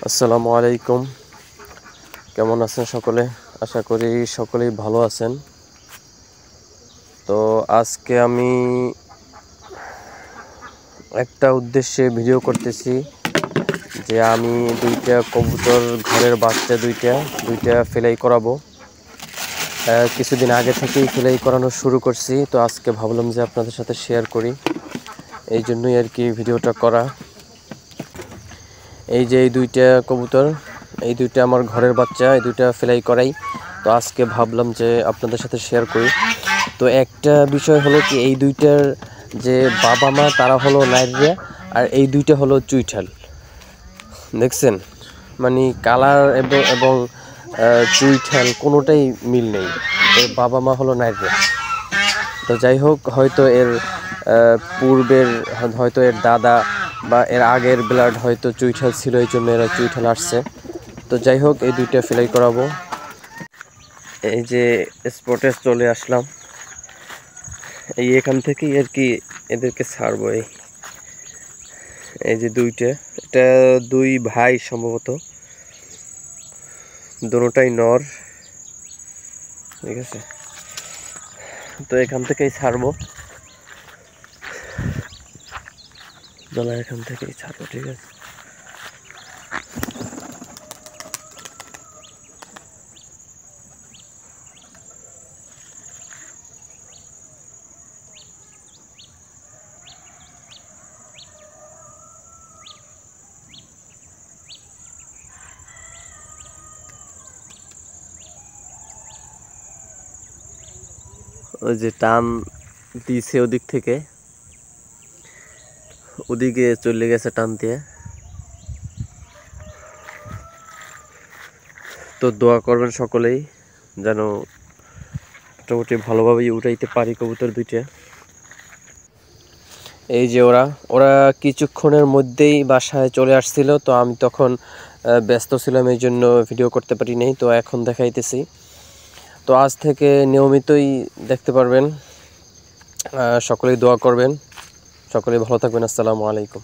আসসালামু আলাইকুম, কেমন আছেন সকলে? আশা করি সকলেই ভালো আছেন। তো আজকে আমি একটা উদ্দেশ্যে ভিডিও করতেছি যে আমি দুইটা কবুতর, ঘরের বাচ্চা দুইটা ফেলাই করাবো। কিছুদিন আগে থেকেই ফেলাই করানো শুরু করছি, তো আজকে ভাবলাম যে আপনাদের সাথে শেয়ার করি, এই জন্যই আর কি ভিডিওটা করা। এই যে এই দুইটা কবুতর, এই দুইটা আমার ঘরের বাচ্চা, এই দুইটা ফেলাই করাই। তো আজকে ভাবলাম যে আপনাদের সাথে শেয়ার করি। তো একটা বিষয় হলো কি, এই দুইটার যে বাবা মা তারা হলো নাইরিয়া, আর এই দুইটা হলো চুইঠাল। দেখছেন, মানে কালার এবং চুইঠাল কোনোটাই মিল নেই। এর বাবা মা হলো নাইরিয়া। তো যাই হোক, হয়তো এর পূর্বের, হয়তো এর দাদা বা এর আগের ব্লাড হয়তো চুইঠাল ছিল, এই জন্য এরা চুইঠাল আসছে। তো যাই হোক, এই দুইটা ফেলাই করাবো। এই যে স্পটে চলে আসলাম, এই এখান থেকেই আর কি এদেরকে ছাড়বো। এই যে দুইটা, এটা দুই ভাই সম্ভবত, দুটোটাই নর। ঠিক আছে, তো এখান থেকেই ছাড়বো, এখান থেকেই ছাড়বো। ঠিক আছে, ওই যে টান দিছে ওদিক থেকে, ওদিকে চলে গেছে টান দিয়ে। তো দোয়া করবেন সকলেই যেন মোটামুটি ভালোভাবেই উঠাইতে পারি কবুতর দুইটা। এই যে ওরা কিছুক্ষণের মধ্যেই বাসায় চলে আসছিল, তো আমি তখন ব্যস্ত ছিলাম, এই জন্য ভিডিও করতে পারি নাই। তো এখন দেখাইতেছি। তো আজ থেকে নিয়মিতই দেখতে পারবেন। সকলেই দোয়া করবেন, সকলেই ভালো থাকবেন। আসসালামু আলাইকুম।